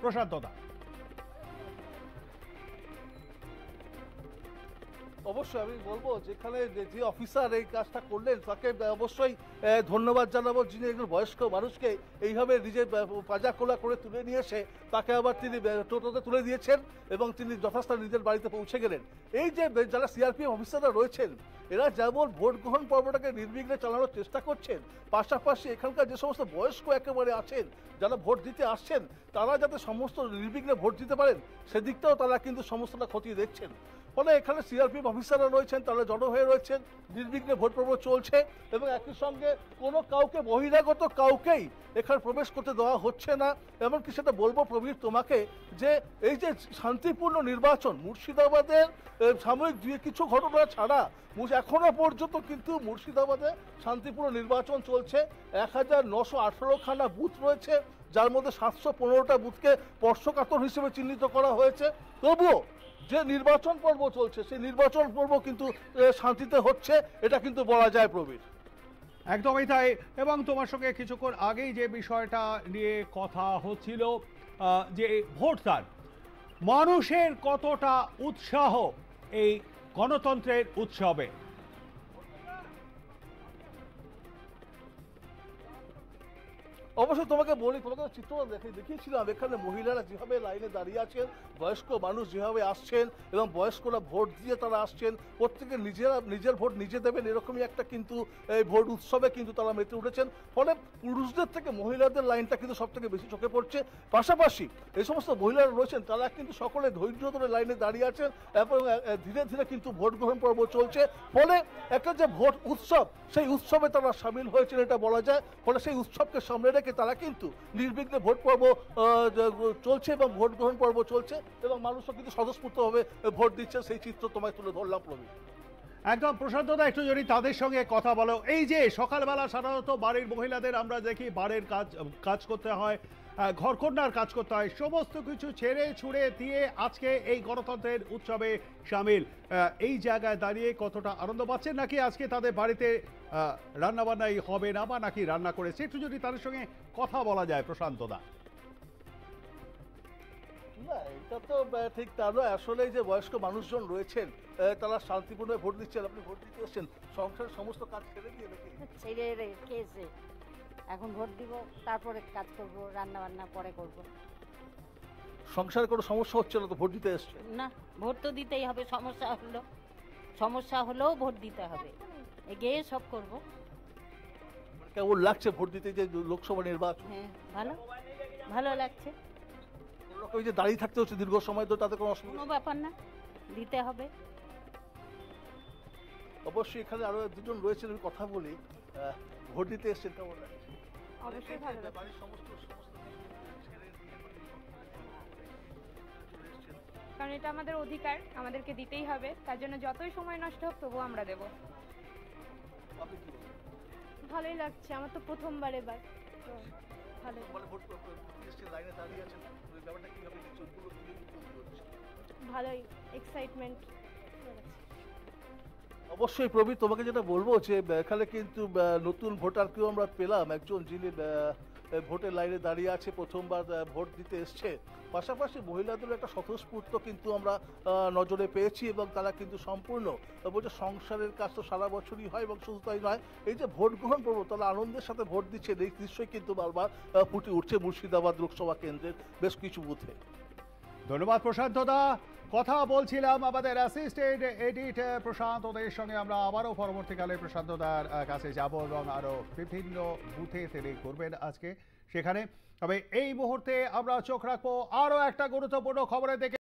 প্রশান্ত দা। অবশ্যই আমি বলবো যেখানে যে অফিসার এই কাজটা করলেন তাকে অবশ্যই ধন্যবাদ জানাবো, যিনি একজন বয়স্ক মানুষকে এইভাবে নিজের পাজা কোলা করে তুলে নিয়ে এসে তাকে আবার তিনি টোটোতে তুলে দিয়েছেন এবং তিনি যথাস্থানে নিজের বাড়িতে পৌঁছে গেলেন। এই যে যারা সিআরপিএফ অফিসাররা রয়েছেন এরা যেমন ভোট গ্রহণ পর্বটাকে নির্বিঘ্নে চালানোর চেষ্টা করছেন, পাশাপাশি এখানকার যে সমস্ত বয়স্ক একেবারে আছেন যারা ভোট দিতে আসছেন তারা যাতে সমস্ত নির্বিঘ্নে ভোট দিতে পারেন সেদিকটাও তারা কিন্তু সমস্তটা খতিয়ে দেখছেন। ফলে এখানে সিআরপিএফ অফিসাররা রয়েছেন, তারা জড়ো হয়ে রয়েছেন, নির্বিঘ্নে ভোট পর্ব চলছে এবং একই সঙ্গে কোনো কাউকে বহিরাগত কাউকেই এখানে প্রবেশ করতে দেওয়া হচ্ছে না। এমনকি সেটা বলবো প্রবীর তোমাকে যে এই যে শান্তিপূর্ণ নির্বাচন মুর্শিদাবাদের সাময়িক দুই কিছু ঘটনা ছাড়া এখনো পর্যন্ত কিন্তু মুর্শিদাবাদে শান্তিপূর্ণ নির্বাচন চলছে। 1918খানা বুথ রয়েছে, যার মধ্যে 715টা বুথকে স্পর্শকাতর হিসেবে চিহ্নিত করা হয়েছে। তবুও যে নির্বাচন পর্ব চলছে সেই নির্বাচন পর্ব কিন্তু শান্তিতে হচ্ছে, এটা কিন্তু বলা যায় প্রবীর। একদমই তাই। এবং তোমার সঙ্গে কিছুক্ষণ আগেই যে বিষয়টা নিয়ে কথা হচ্ছিল যে ভোটদান, মানুষের কতটা উৎসাহ এই গণতন্ত্রের উৎসবে। অবশ্যই তোমাকে বলি, তোমাকে চিত্রটা দেখিয়েছিলাম এখানে মহিলারা যেভাবে লাইনে দাঁড়িয়ে আছেন, বয়স্ক মানুষ যেভাবে আসছেন এবং বয়স্করা ভোট দিয়ে তারা আসছেন, প্রত্যেকে নিজের ভোট নিজে দেবেন এরকমই একটা কিন্তু এই ভোট উৎসবে কিন্তু তারা মেতে উঠেছেন। ফলে পুরুষদের থেকে মহিলাদের লাইনটা কিন্তু সব থেকে বেশি চোখে পড়ছে। পাশাপাশি এই সমস্ত মহিলারা রয়েছেন তারা কিন্তু সকলে ধৈর্য ধরে লাইনে দাঁড়িয়ে আছেন এবং ধীরে ধীরে কিন্তু ভোট গ্রহণ পর্ব চলছে। ফলে একটা যে ভোট উৎসব সেই উৎসবে তারা সামিল হয়েছেন এটা বলা যায়। ফলে সেই উৎসবকে সামনে রেখে তারা কিন্তু নির্বিঘ্নে ভোট পর্ব চলছে এবং ভোট গ্রহণ পর্ব চলছে এবং মানুষও কিন্তু স্বতঃস্ফূর্তভাবে ভোট দিচ্ছে, সেই চিত্র তোমায় তুলে ধরলাম প্রবীর। একদম প্রশান্ত দা, একটু যদি তাদের সঙ্গে কথা বলো। এই যে সকালবেলা সাধারণত বাড়ির মহিলাদের আমরা দেখি বাড়ির কাজ করতে হয়, ঘরকন্যার কাজ করতে হয়, সমস্ত কিছু ছেড়ে ছুড়ে দিয়ে আজকে এই গণতন্ত্রের উৎসবে সামিল। এই জায়গায় দাঁড়িয়ে কতটা আনন্দ পাচ্ছেন, নাকি আজকে তাদের বাড়িতে রান্না বান্নাই হবে না বা নাকি রান্না করেছে, একটু যদি তাদের সঙ্গে কথা বলা যায় প্রশান্ত দা। না এটা তো ঠিক তা নয়। আসলে যে বয়স্ক মানুষজন রয়েছেন তারা শান্তিপূর্ণ ভোট দিচ্ছেন, আপনি ভোট দিতে এসছেন সংসারের সমস্ত কাজ ছেড়ে দিয়ে নাকি? ছেড়ে রেখেছে, এখন ভোট দিব, তারপরে কাজ করব, রান্না বান্না পরে করব। সংসারে কোনো সমস্যা হচ্ছে না তো ভোট দিতে এসছে? না, ভোট তো দিতেই হবে, সমস্যা হলেও ভোট দিতে হবে, এগিয়ে সব করব। কেমন লাগছে ভোট দিতে যে লোকসভা নির্বাচন? হ্যাঁ ভালো, ভালো লাগছে। ওই যে দাঁড়িয়ে থাকতে হচ্ছে দীর্ঘ সময়, তো তাতে কোনো অসুবিধা? কোনো ব্যাপার না, দিতে হবে। অবশ্যই এখানে আরো দুজন রয়েছেন, আমি কথা বলি। ভোট দিতে এসছেন, কেমন লাগছে? অবশ্যই ভালো লাগছে, বাড়ির সমস্ত কারণ এটা আমাদের অধিকার, আমাদেরকে দিতেই হবে। তার জন্য যতই সময় নষ্ট হোক তবুও আমরা দেব। ভালোই লাগছে, আমার তো প্রথমবার এবার, তো ভালোই। ভালোই এক্সাইটমেন্ট। অবশ্যই প্রবীর, তোমাকে যেটা বলবো যে এখানে কিন্তু নতুন ভোটারকেও আমরা পেলাম, একজন যিনি ভোটের লাইনে দাঁড়িয়ে আছে, প্রথমবার ভোট দিতে এসছে। পাশাপাশি মহিলাদের একটা স্বতঃস্ফূর্ত কিন্তু আমরা নজরে পেয়েছি এবং তারা কিন্তু সম্পূর্ণ বলছে সংসারের কাজ তো সারা বছরই হয় এবং শুধু তাই নয়, এই যে ভোট গ্রহণ করবো তারা আনন্দের সাথে ভোট দিচ্ছে, এই দৃশ্যই কিন্তু বারবার ফুটে উঠছে মুর্শিদাবাদ লোকসভা কেন্দ্রের বেশ কিছু বুথে। ধন্যবাদ প্রশান্ত দা। কথা বলছিলাম আমাদের অ্যাসিস্ট্যান্ট এডিটর প্রশান্ত দার সঙ্গে। আমরা আবারও পরবর্তীকালে প্রশান্ত দার কাছে যাব এবং আরও বিভিন্ন বুথে তিনি করবেন আজকে সেখানে। তবে এই মুহূর্তে আমরা চোখ রাখবো আরও একটা গুরুত্বপূর্ণ খবরের দিকে।